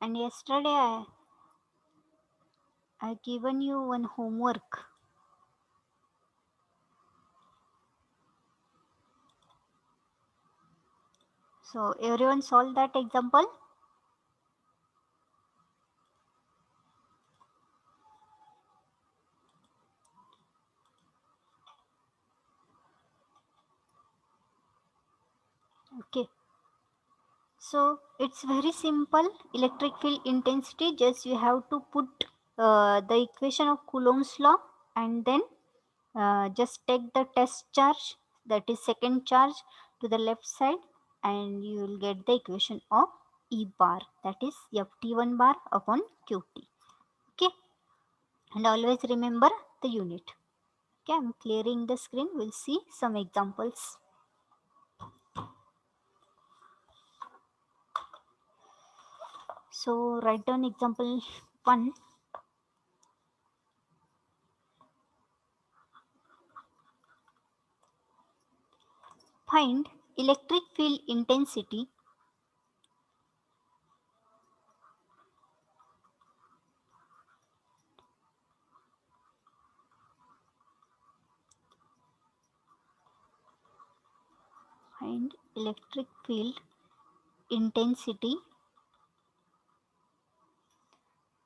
And yesterday I given you one homework. So everyone solve that example? Okay. So it's very simple. Electric field intensity, just you have to put the equation of Coulomb's law, and then just take the test charge, that is second charge, to the left side, and you will get the equation of E bar, that is Ft1 bar upon Qt. Okay, and always remember the unit. Okay, I'm clearing the screen. We'll see some examples. So write down example 1. Find electric field intensity find electric field intensity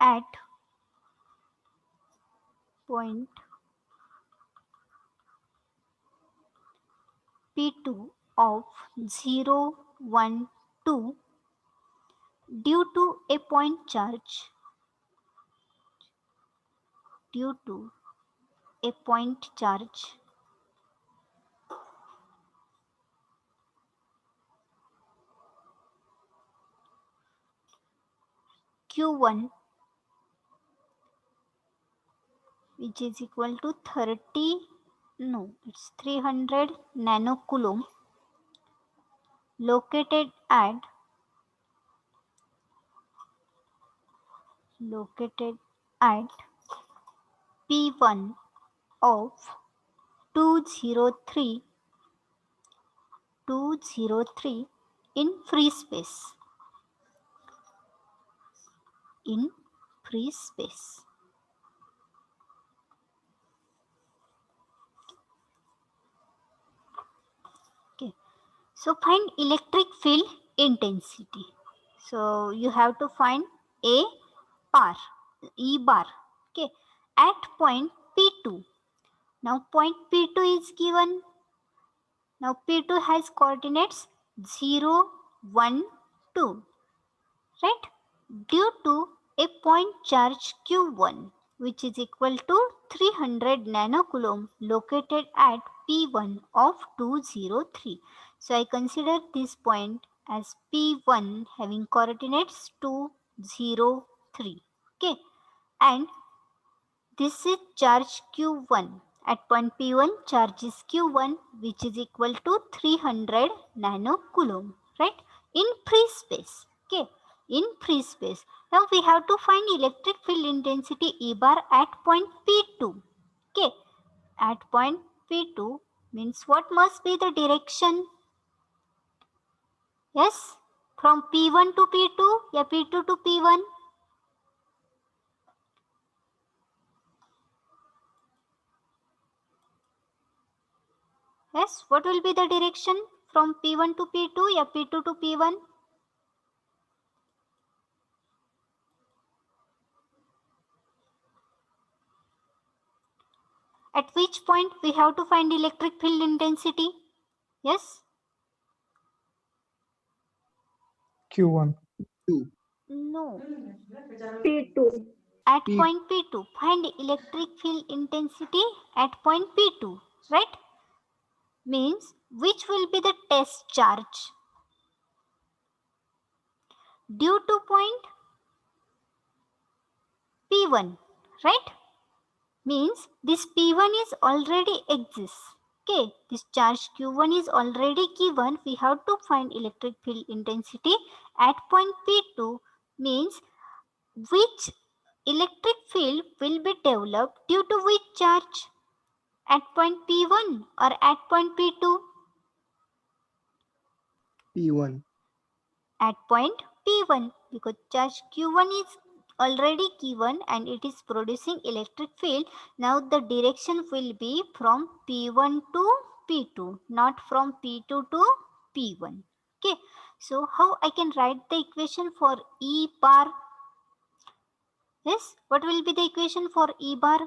at point P2 of 0, 1, 2 due to a point charge due to a point charge Q1, which is equal to 300 nanocoulomb, located at P1 of 203 in free space. Okay, so find electric field intensity. So you have to find A bar, E bar. Okay, at point P2. Now point P2 is given. Now P2 has coordinates 0, 1, 2, right? Due to a point charge Q1, which is equal to 300 nanocoulomb, located at P1 of 203. So I consider this point as P1 having coordinates 203. Okay, and this is charge Q1. At point P1, charge is Q1, which is equal to 300 nanocoulomb, right? In free space. Okay, in free space. Now we have to find electric field intensity E bar at point P2. Okay, at point P2 means what must be the direction? Yes, from P1 to P2, yeah, P2 to P1. Yes, what will be the direction from P1 to P2, yeah, P2 to P1? At which point we have to find electric field intensity? Yes? Q1. No. P2. At P point P2. Find electric field intensity at point P2. Right? Means which will be the test charge? Due to point P1. Right? Means this P1 is already exists. Okay, this charge Q1 is already given. We have to find electric field intensity at point P2, means which electric field will be developed due to which charge? At point P1 or at point P2? P1. At point P1 because charge Q1 is already given and it is producing electric field. Now the direction will be from P1 to P2, not from P2 to P1. Okay, so how I can write the equation for E bar? Yes, what will be the equation for E bar?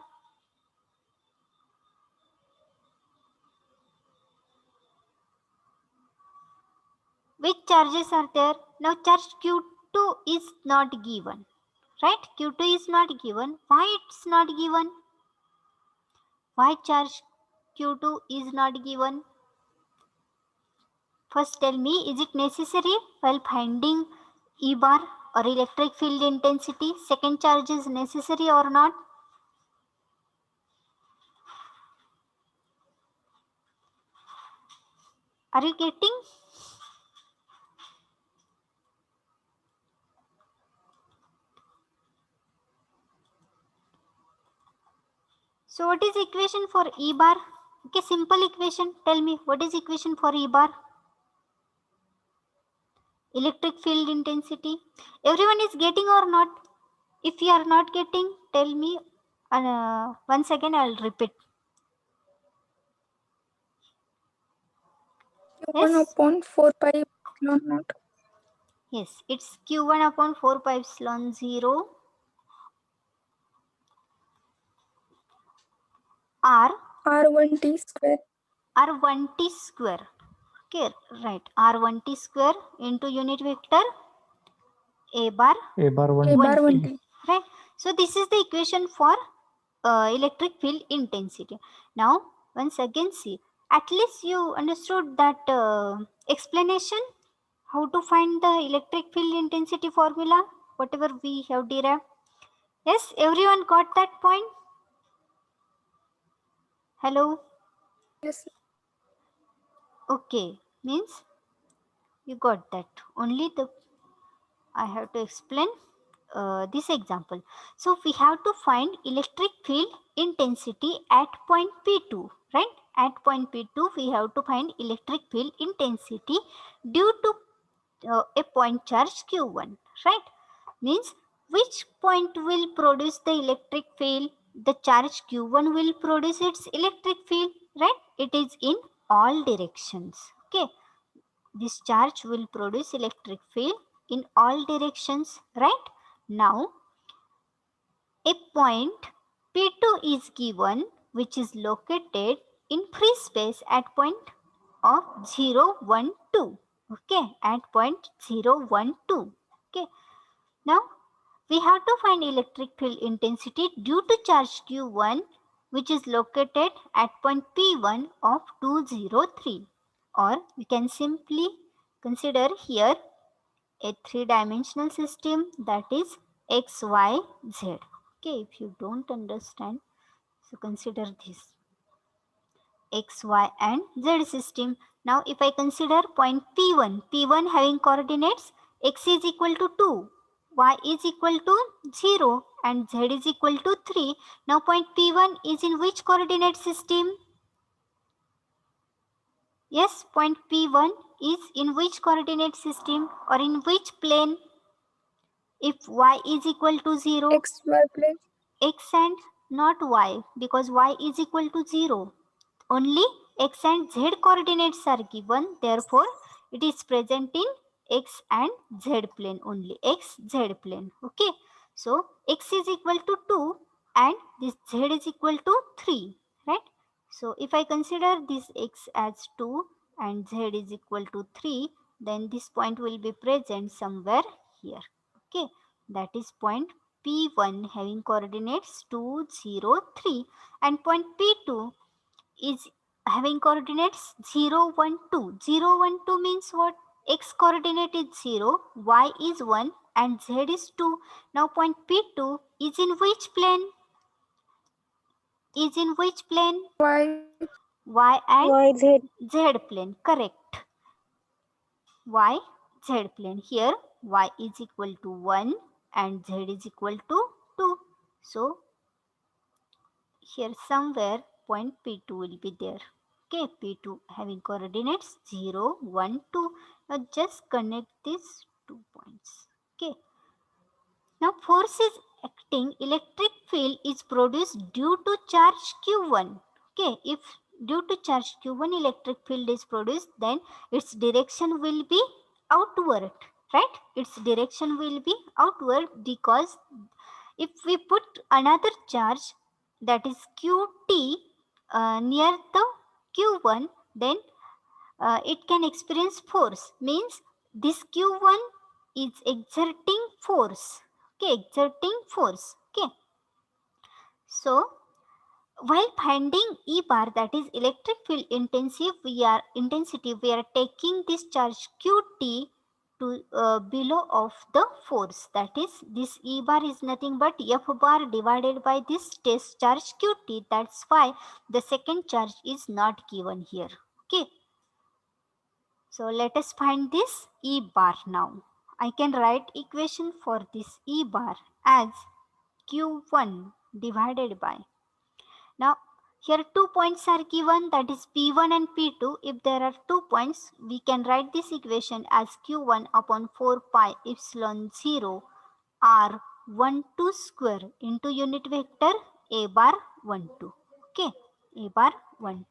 Which charges are there? Now charge Q2 is not given, right? Q2 is not given. Why it's not given? Why charge Q2 is not given? First tell me, is it necessary while finding E bar or electric field intensity? Second charge is necessary or not? Are you getting? So what is equation for E bar? Okay, simple equation. Tell me what is equation for E bar? Electric field intensity. Everyone is getting or not? If you are not getting, tell me. Once again, I'll repeat. Q1 Yes, upon 4 pi epsilon naught. yes, it's Q1 upon 4 pi epsilon 0 R R1t square. R1t square. Okay, right. R1t square into unit vector A bar A bar A 1 bar T. 1t. right. So this is the equation for electric field intensity. Now once again see, at least you understood that explanation how to find the electric field intensity formula, whatever we have derived. Yes, everyone got that point? Hello? Yes. Okay, means you got that. Only the I have to explain this example. So we have to find electric field intensity at point P2, right? At point P2, we have to find electric field intensity due to a point charge Q1, right? Means which point will produce the electric field? The charge Q1 will produce its electric field, right? It is in all directions. Okay, this charge will produce electric field in all directions, right? Now a point P2 is given which is located in free space at point of 0, 1, 2. Okay, at point 0, 1, 2. Okay, now we have to find electric field intensity due to charge Q1 which is located at point P1 of 203, or we can simply consider here a three-dimensional system, that is x, y, z. Okay, if you don't understand, so consider this x, y and z system. Now if I consider point P1 having coordinates x is equal to 2, y is equal to 0 and z is equal to 3. Now point P1 is in which coordinate system? Yes, point P1 is in which coordinate system or in which plane? If y is equal to 0, XY plane. x and not y, because y is equal to 0. Only x and z coordinates are given, therefore it is present in x and z plane only, x z plane. Okay, so x is equal to 2 and this z is equal to 3, right? So if I consider this x as 2 and z is equal to 3, then this point will be present somewhere here. Okay, that is point P1 having coordinates 2, 0, 3, and point P2 is having coordinates 0, 1, 2. 0, 1, 2 means what? X coordinate is 0, y is 1 and z is 2. Now point P2 is in which plane? Is in which plane? Y. Y and YZ. z plane, correct. Y, z plane. Here y is equal to 1 and z is equal to 2. So here somewhere point P2 will be there. Okay, P2 having coordinates 0, 1, 2. Now just connect these 2 points. Okay. Now force is acting, electric field is produced due to charge Q1. Okay, if due to charge Q1 electric field is produced, then its direction will be outward, right? Its direction will be outward because if we put another charge, that is Qt, near the Q1, then it can experience force. Means this Q1 is exerting force. Okay, exerting force. Okay. So while finding E bar, that is electric field intensity, we are taking this charge Qt to below of the force. That is, this E bar is nothing but F bar divided by this test charge Qt. That's why the second charge is not given here. Okay. So let us find this E bar now. I can write equation for this E bar as Q1 divided by. Now here 2 points are given, that is P1 and P2. If there are 2 points, we can write this equation as Q1 upon 4 pi epsilon 0 R12 square into unit vector A bar 12. Okay, A bar 12.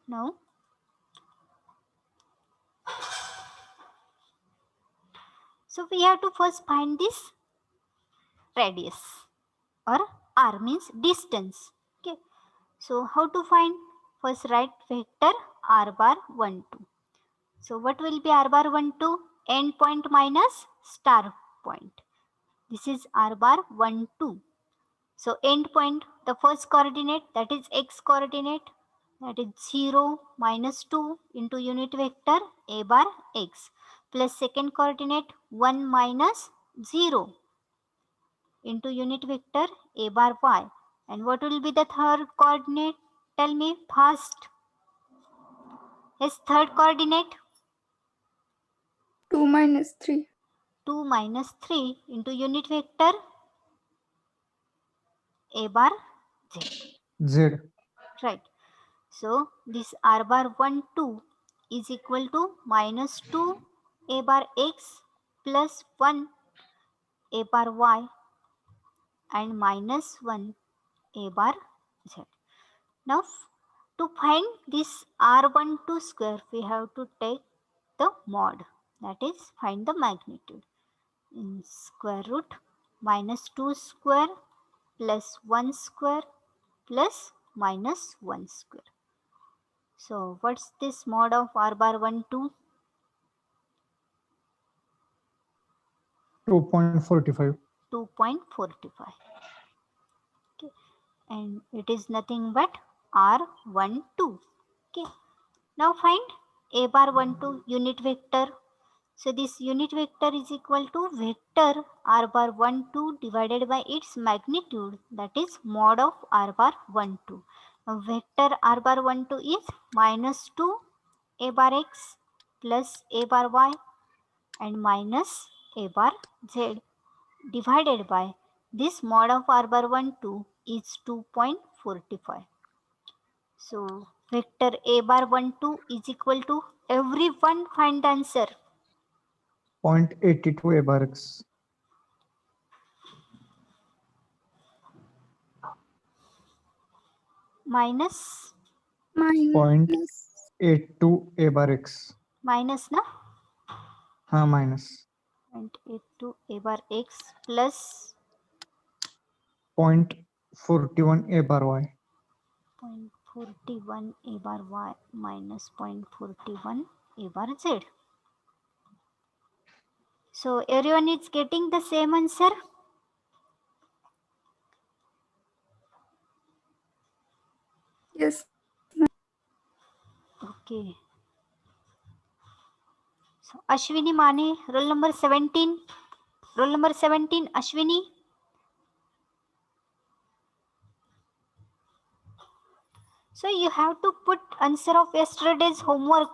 Now so we have to first find this radius, or r means distance. Okay, so how to find? First write vector r bar 12. So what will be r bar 12? End point minus star point. This is r bar 12. So end point, the first coordinate, that is x coordinate, that is 0 minus 2 into unit vector a bar x, plus second coordinate 1 minus 0 into unit vector a bar y. And what will be the third coordinate? Tell me fast. Yes, third coordinate 2 minus 3. 2 minus 3 into unit vector a bar z. Z. Right. So this r bar 12 is equal to minus 2 a bar x plus 1 a bar y and minus 1 a bar z. Now to find this r12 square, we have to take the mod, that is find the magnitude. In square root minus 2 square plus 1 square plus minus 1 square. So what's this mod of r bar 12? 2.45. 2.45. Okay, and it is nothing but r12. Okay, now find a bar 12 unit vector. So this unit vector is equal to vector r bar 12 divided by its magnitude, that is mod of r bar 12. Now vector r bar 12 is minus 2 a bar x plus a bar y and minus a bar z divided by this mod of r bar 12 is 2.45. So vector a bar 12 is equal to, everyone find the answer. 0.82 a bar x. Minus, Minus 0.82 a bar x. minus na? Minus 0.82 a bar x plus 0.41 a bar y. 0.41 a bar y minus 0.41 a bar z. So everyone is getting the same answer? yes. Okay. So Ashwini Mane, roll number 17. Roll number 17, Ashwini. So you have to put answer of yesterday's homework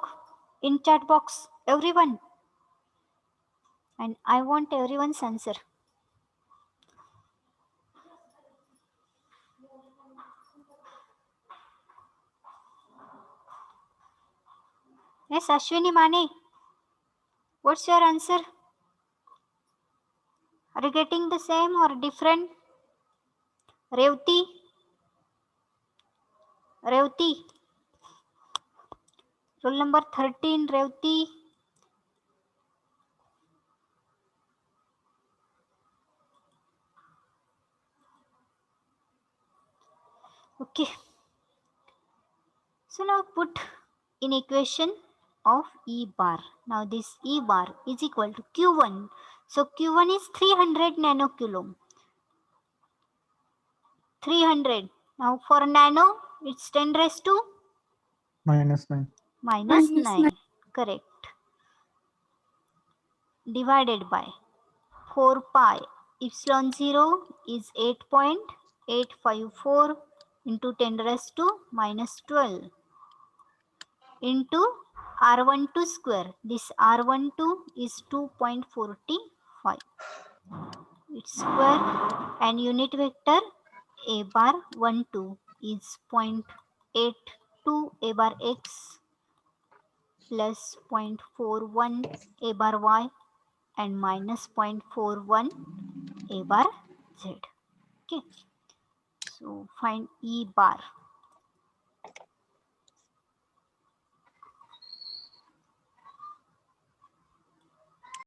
in chat box, everyone. And I want everyone's answer. Yes, Ashwini Mane. What's your answer? Are you getting the same or different? Revti? Revti. Roll number 13, Revti. Okay. So now put in equation of E bar. Now this E bar is equal to Q1. So Q1 is 300 nanocoulomb. 300. Now for nano, it's 10 raised to -9. minus Minus 9. Correct. Divided by 4 pi. Epsilon 0 is 8.854 into 10 raised to minus 12 into R12 square. This R12 is 2.45. Its square and unit vector A bar 12 is 0.82 A bar X plus 0.41 A bar Y and minus 0.41 A bar Z. Okay. So find E bar.